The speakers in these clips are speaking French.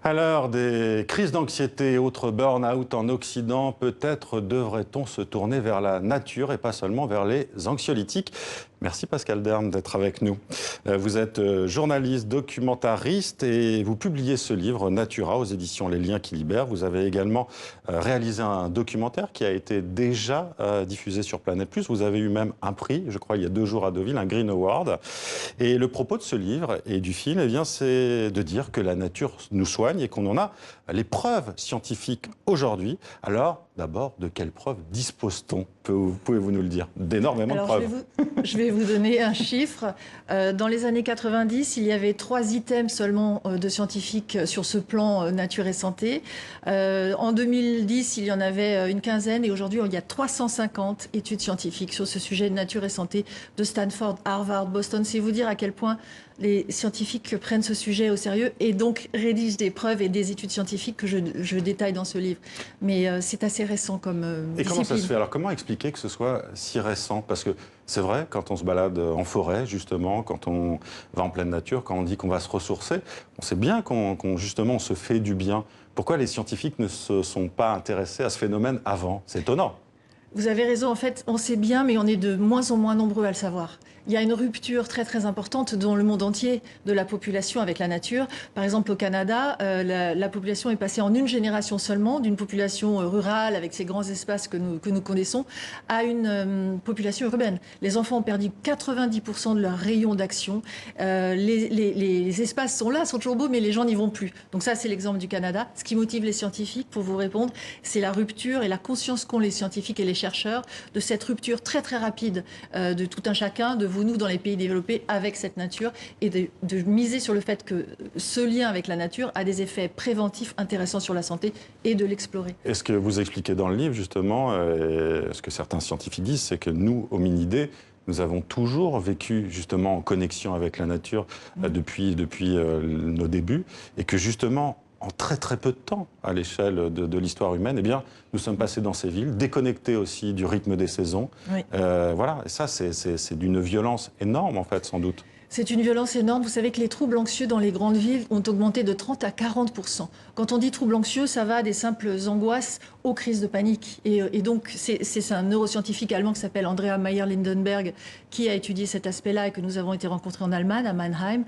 À l'heure des crises d'anxiété et autres burn-out en Occident, peut-être devrait-on se tourner vers la nature et pas seulement vers les anxiolytiques. Merci Pascal Derme d'être avec nous. Vous êtes journaliste, documentariste et vous publiez ce livre Natura aux éditions Les Liens qui libèrent. Vous avez également réalisé un documentaire qui a été déjà diffusé sur Planète Plus. Vous avez eu même un prix, je crois il y a 2 jours à Deauville, un Green Award. Et le propos de ce livre et du film, eh bien, c'est de dire que la nature nous soigne et qu'on en a les preuves scientifiques aujourd'hui. Alors, d'abord, de quelles preuves dispose-t-on? Pouvez-vous nous le dire? D'énormément de preuves. Je vais vous donner un chiffre. Dans les années 90, il y avait 3 items seulement de scientifiques sur ce plan nature et santé. En 2010, il y en avait une quinzaine et aujourd'hui, il y a 350 études scientifiques sur ce sujet de nature et santé de Stanford, Harvard, Boston. C'est vous dire à quel point les scientifiques prennent ce sujet au sérieux et donc rédigent des preuves et des études scientifiques que je détaille dans ce livre. Mais c'est assez récent comme Et discipline. comment ça se fait? Alors comment expliquer que ce soit si récent? Parce que c'est vrai, quand on se balade en forêt, justement, quand on va en pleine nature, quand on dit qu'on va se ressourcer, on sait bien justement, on se fait du bien. Pourquoi les scientifiques ne se sont pas intéressés à ce phénomène avant? C'est étonnant. Vous avez raison, en fait, on sait bien, mais on est de moins en moins nombreux à le savoir. Il y a une rupture très très importante dans le monde entier de la population avec la nature. Par exemple, au Canada, la population est passée en une génération seulement d'une population rurale avec ces grands espaces que nous connaissons à une population urbaine. Les enfants ont perdu 90% de leur rayon d'action. Les espaces sont là, sont toujours beaux, mais les gens n'y vont plus. Donc ça, c'est l'exemple du Canada. Ce qui motive les scientifiques, pour vous répondre, c'est la rupture et la conscience qu'ont les scientifiques et les chercheurs de cette rupture très très rapide de tout un chacun, de vous, nous, dans les pays développés, avec cette nature, et de miser sur le fait que ce lien avec la nature a des effets préventifs intéressants sur la santé et de l'explorer. Et ce que vous expliquez dans le livre, justement, ce que certains scientifiques disent, c'est que nous, hominidés, nous avons toujours vécu justement en connexion avec la nature depuis nos débuts, et que justement, en très très peu de temps, à l'échelle de l'histoire humaine, eh bien, nous sommes passés dans ces villes, déconnectés aussi du rythme des saisons. Oui. Voilà, et ça, c'est d'une violence énorme, en fait, sans doute. C'est une violence énorme. Vous savez que les troubles anxieux dans les grandes villes ont augmenté de 30 à 40%. Quand on dit troubles anxieux, ça va des simples angoisses aux crises de panique. Et donc, c'est un neuroscientifique allemand qui s'appelle Andrea Meyer-Lindenberg qui a étudié cet aspect-là et que nous avons été rencontrés en Allemagne, à Mannheim,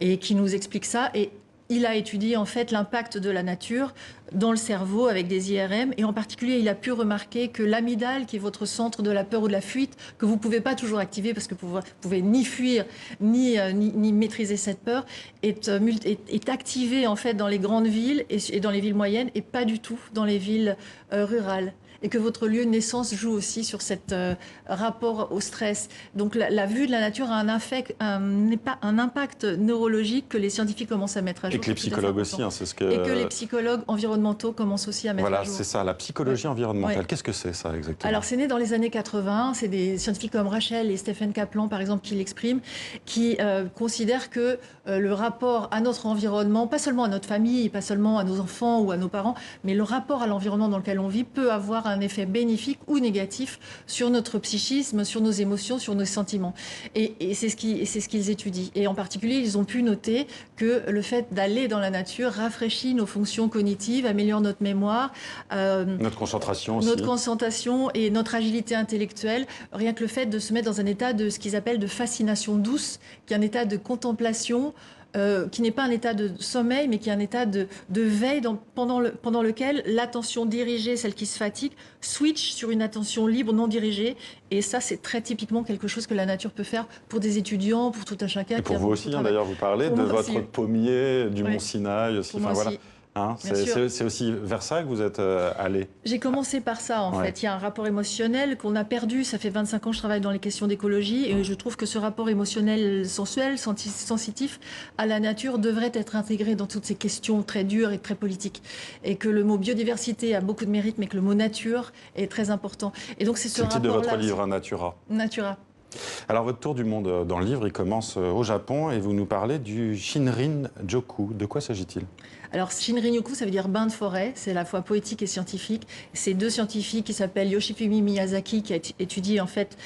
et qui nous explique ça. Et il a étudié en fait l'impact de la nature dans le cerveau avec des IRM et en particulier il a pu remarquer que l'amygdale, qui est votre centre de la peur ou de la fuite, que vous ne pouvez pas toujours activer parce que vous ne pouvez ni fuir ni maîtriser cette peur, est activée en fait dans les grandes villes et dans les villes moyennes et pas du tout dans les villes rurales. Et que votre lieu de naissance joue aussi sur cet rapport au stress. Donc la vue de la nature a un impact neurologique que les scientifiques commencent à mettre à jour. Et que les psychologues aussi, hein, c'est ce que... Et que les psychologues environnementaux commencent aussi à mettre à jour. Voilà, c'est ça, la psychologie environnementale. Ouais. Qu'est-ce que c'est ça exactement? Alors c'est né dans les années 80, c'est des scientifiques comme Rachel et Stephen Kaplan par exemple qui l'expriment, qui considèrent que le rapport à notre environnement, pas seulement à notre famille, pas seulement à nos enfants ou à nos parents, mais le rapport à l'environnement dans lequel on vit peut avoir un effet bénéfique ou négatif sur notre psychisme, sur nos émotions, sur nos sentiments. Et c'est ce qu'ils étudient. Et en particulier, ils ont pu noter que le fait d'aller dans la nature rafraîchit nos fonctions cognitives, améliore notre mémoire, notre concentration aussi. Notre concentration et notre agilité intellectuelle. Rien que le fait de se mettre dans un état de ce qu'ils appellent de fascination douce, qui est un état de contemplation, qui n'est pas un état de sommeil, mais qui est un état de veille pendant lequel l'attention dirigée, celle qui se fatigue, switch sur une attention libre, non dirigée. Et ça, c'est très typiquement quelque chose que la nature peut faire pour des étudiants, pour tout un chacun. Et pour vous aussi, hein, d'ailleurs, vous parlez de votre aussi. Pommier, du Mont Sinaï aussi. Enfin, voilà. aussi. Hein, c'est aussi vers ça que vous êtes allé? J'ai commencé par ça, en fait. Il y a un rapport émotionnel qu'on a perdu. Ça fait 25 ans que je travaille dans les questions d'écologie et je trouve que ce rapport émotionnel, sensuel, sensitif à la nature devrait être intégré dans toutes ces questions très dures et très politiques. Et que le mot biodiversité a beaucoup de mérite, mais que le mot nature est très important. Et donc c'est ce le titre de votre rapport-là livre, Natura. Natura. Alors, votre tour du monde dans le livre, il commence au Japon et vous nous parlez du Shinrin-yoku. De quoi s'agit-il? Alors, Shinrin-yoku, ça veut dire bain de forêt. C'est à la fois poétique et scientifique. C'est deux scientifiques qui s'appellent Yoshifumi Miyazaki, qui a étudié en fait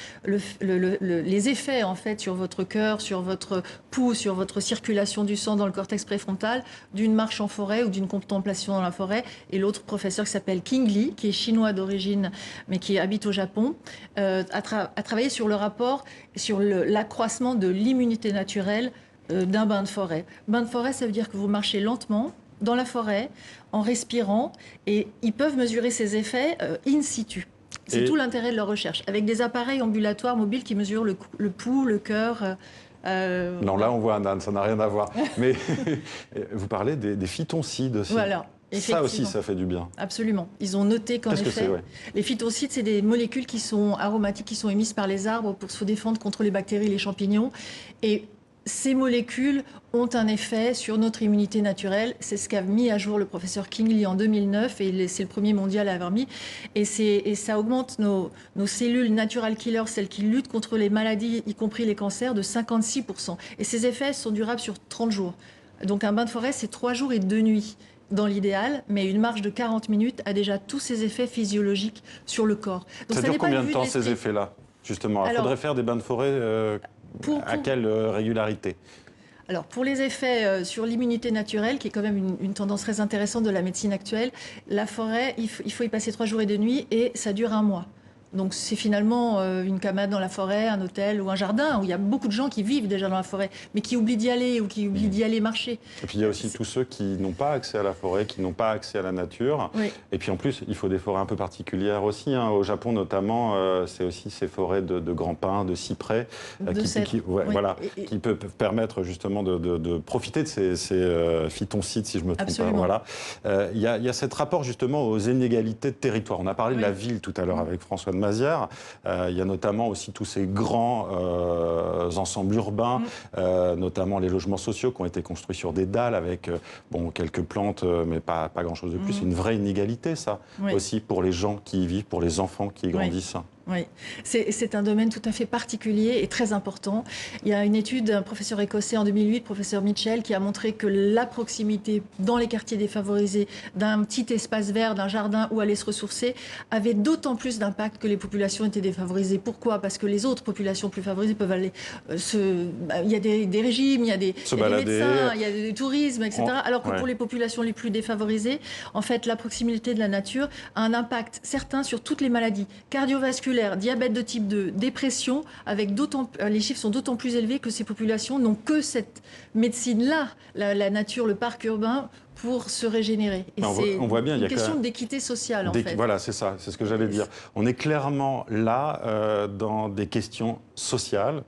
les effets en fait sur votre cœur, sur votre pouls, sur votre circulation du sang dans le cortex préfrontal d'une marche en forêt ou d'une contemplation dans la forêt. Et l'autre professeur qui s'appelle King Lee, qui est chinois d'origine mais qui habite au Japon, a travaillé sur le rapport sur l'accroissement de l'immunité naturelle d'un bain de forêt. Bain de forêt, ça veut dire que vous marchez lentement dans la forêt, en respirant, et ils peuvent mesurer ces effets in situ. C'est tout l'intérêt de leur recherche, avec des appareils ambulatoires mobiles qui mesurent le pouls, le cœur. Non, là on voit un âne, ça n'a rien à voir. Mais vous parlez des phytoncides aussi. Voilà. Ça aussi, ça fait du bien. Absolument. Ils ont noté qu'en effet, les phytoncides, c'est des molécules qui sont aromatiques, qui sont émises par les arbres pour se défendre contre les bactéries, les champignons. Et ces molécules ont un effet sur notre immunité naturelle. C'est ce qu'a mis à jour le professeur King Lee en 2009, et c'est le premier mondial à avoir mis. Et ça augmente nos cellules natural killers, celles qui luttent contre les maladies, y compris les cancers, de 56%. Et ces effets sont durables sur 30 jours. Donc un bain de forêt, c'est 3 jours et 2 nuits dans l'idéal, mais une marche de 40 minutes a déjà tous ces effets physiologiques sur le corps. Donc, ça dure combien de temps ces effets-là, justement? Il faudrait faire des bains de forêt à quelle régularité? Alors, pour les effets sur l'immunité naturelle, qui est quand même une tendance très intéressante de la médecine actuelle, la forêt, il faut y passer 3 jours et 2 nuits, et ça dure 1 mois. Donc c'est finalement une cabane dans la forêt, un hôtel ou un jardin, où il y a beaucoup de gens qui vivent déjà dans la forêt, mais qui oublient d'y aller ou qui oublient d'y aller marcher. Et puis il y a aussi tous ceux qui n'ont pas accès à la forêt, qui n'ont pas accès à la nature. Oui. Et puis en plus, il faut des forêts un peu particulières aussi. Hein. Au Japon notamment, c'est aussi ces forêts de grands pins, de cyprès, qui peuvent permettre justement de profiter de ces phytoncides, si je me trompe pas. Voilà. Il y a cet rapport justement aux inégalités de territoire. On a parlé de la ville tout à l'heure avec François de Mazières. Il y a notamment aussi tous ces grands ensembles urbains, notamment les logements sociaux qui ont été construits sur des dalles avec quelques plantes, mais pas grand-chose de plus. C'est une vraie inégalité, ça, aussi pour les gens qui y vivent, pour les enfants qui y grandissent. Oui, c'est un domaine tout à fait particulier et très important. Il y a une étude d'un professeur écossais en 2008, professeur Mitchell, qui a montré que la proximité dans les quartiers défavorisés d'un petit espace vert, d'un jardin où aller se ressourcer, avait d'autant plus d'impact que les populations étaient défavorisées. Pourquoi? Parce que les autres populations plus favorisées peuvent aller il y a des régimes, il y a des médecins, il y a du tourisme, etc. Alors que pour les populations les plus défavorisées, en fait, la proximité de la nature a un impact certain sur toutes les maladies cardiovasculaires, diabète de type 2, dépression, les chiffres sont d'autant plus élevés que ces populations n'ont que cette médecine-là, la nature, le parc urbain, pour se régénérer. Et on voit bien, il y a une question d'équité sociale, en fait. Voilà, c'est ça, c'est ce que j'allais dire. On est clairement là dans des questions sociales,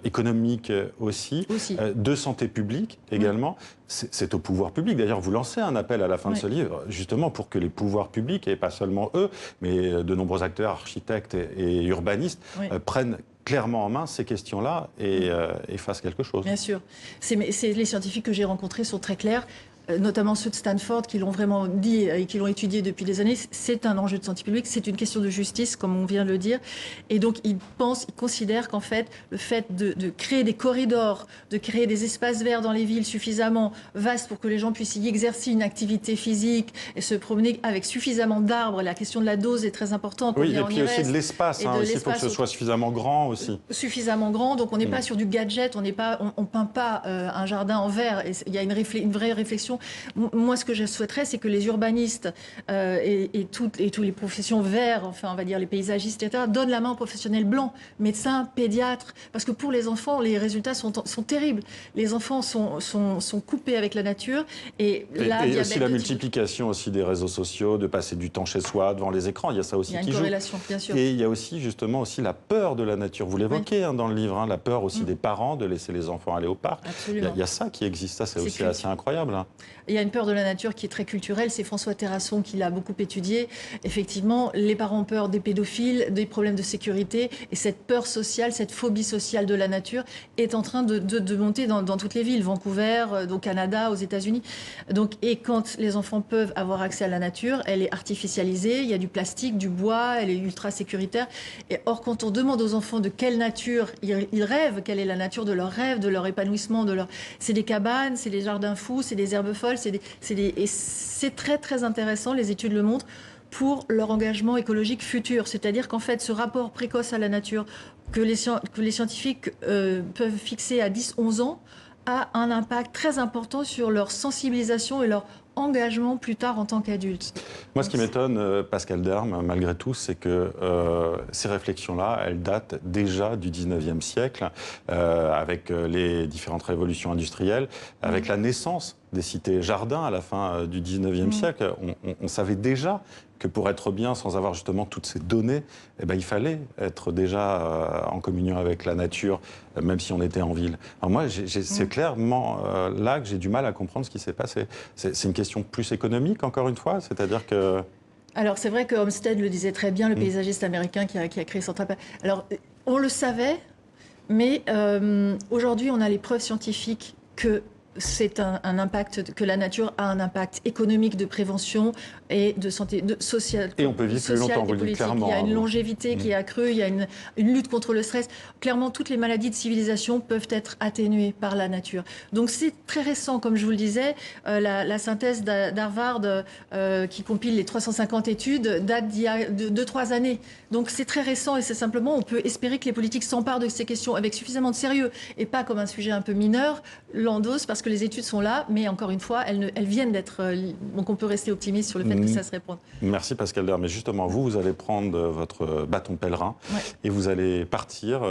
économiques aussi. De santé publique également. C'est au pouvoir public. D'ailleurs, vous lancez un appel à la fin de ce livre, justement pour que les pouvoirs publics, et pas seulement eux, mais de nombreux acteurs, architectes et urbanistes, prennent clairement en main ces questions-là et fassent quelque chose. Bien sûr. Les scientifiques que j'ai rencontrés sont très clairs. Notamment ceux de Stanford qui l'ont vraiment dit et qui l'ont étudié depuis des années, c'est un enjeu de santé publique, c'est une question de justice, comme on vient de le dire. Et donc, ils considèrent qu'en fait, le fait de créer des corridors, de créer des espaces verts dans les villes suffisamment vastes pour que les gens puissent y exercer une activité physique et se promener avec suffisamment d'arbres, la question de la dose est très importante. Oui, et puis aussi de l'espace, il faut que ce soit suffisamment grand aussi. Suffisamment grand, donc on n'est pas sur du gadget, on peint pas un jardin en verre. Il y a une vraie réflexion. Moi, ce que je souhaiterais, c'est que les urbanistes et toutes les professions vertes, enfin, on va dire les paysagistes, etc., donnent la main aux professionnels blancs, médecins, pédiatres, parce que pour les enfants, les résultats sont terribles. Les enfants sont coupés avec la nature. Et aussi la multiplication aussi des réseaux sociaux, de passer du temps chez soi, devant les écrans, il y a ça aussi qui joue. Il y a une corrélation, bien sûr. Et il y a aussi, justement, aussi la peur de la nature. Vous l'évoquez dans le livre, la peur aussi des parents de laisser les enfants aller au parc. Il y a ça qui existe, ça c'est aussi assez incroyable. Il y a une peur de la nature qui est très culturelle. C'est François Terrasson qui l'a beaucoup étudié. Effectivement, les parents ont peur des pédophiles, des problèmes de sécurité. Et cette peur sociale, cette phobie sociale de la nature est en train de monter dans toutes les villes. Vancouver, au Canada, aux États-Unis. Et quand les enfants peuvent avoir accès à la nature, elle est artificialisée. Il y a du plastique, du bois, elle est ultra sécuritaire. Et or, quand on demande aux enfants de quelle nature ils rêvent, quelle est la nature de leur rêve, de leur épanouissement, c'est des cabanes, c'est des jardins fous, c'est des herbes folles, et c'est très très intéressant, les études le montrent, pour leur engagement écologique futur. C'est-à-dire qu'en fait, ce rapport précoce à la nature que les scientifiques peuvent fixer à 10-11 ans a un impact très important sur leur sensibilisation et leur engagement plus tard en tant qu'adultes. Moi, ce qui m'étonne, Pascal Derme, malgré tout, c'est que ces réflexions-là, elles datent déjà du 19e siècle, avec les différentes révolutions industrielles, avec la naissance des cités-jardins à la fin du 19e siècle. On savait déjà que pour être bien, sans avoir justement toutes ces données, eh ben, il fallait être déjà en communion avec la nature, même si on était en ville. Alors moi, c'est clairement là que j'ai du mal à comprendre ce qui s'est passé. C'est une question plus économique, encore une fois, c'est-à-dire que... Alors c'est vrai que Olmsted le disait très bien, le paysagiste américain qui a créé Central Park. Alors on le savait, mais aujourd'hui on a les preuves scientifiques que c'est un impact, que la nature a un impact économique, de prévention et de santé sociale. Et on peut vivre plus longtemps, vous le dites clairement. Il y a une longévité qui est accrue, il y a une lutte contre le stress. Clairement, toutes les maladies de civilisation peuvent être atténuées par la nature. Donc c'est très récent, comme je vous le disais. La synthèse d'Harvard qui compile les 350 études date d'il y a 2-3 années. Donc c'est très récent et c'est simplement, on peut espérer que les politiques s'emparent de ces questions avec suffisamment de sérieux et pas comme un sujet un peu mineur, l'endossent parce que les études sont là, mais encore une fois, elles viennent d'être... donc on peut rester optimiste sur le fait que ça se répande. Merci Pascal Derme. Mais justement, vous allez prendre votre bâton pèlerin et vous allez partir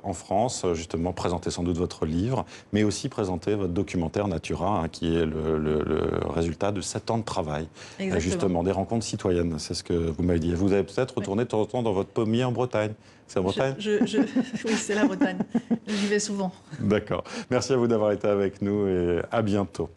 en France, justement, présenter sans doute votre livre, mais aussi présenter votre documentaire Natura, qui est le résultat de 7 ans de travail. Justement, des rencontres citoyennes, c'est ce que vous m'avez dit. Vous allez peut-être retourner de temps en temps dans votre pommier en Bretagne. C'est en Bretagne? Oui, c'est la Bretagne. J'y vais souvent. D'accord. Merci à vous d'avoir été avec nous et à bientôt.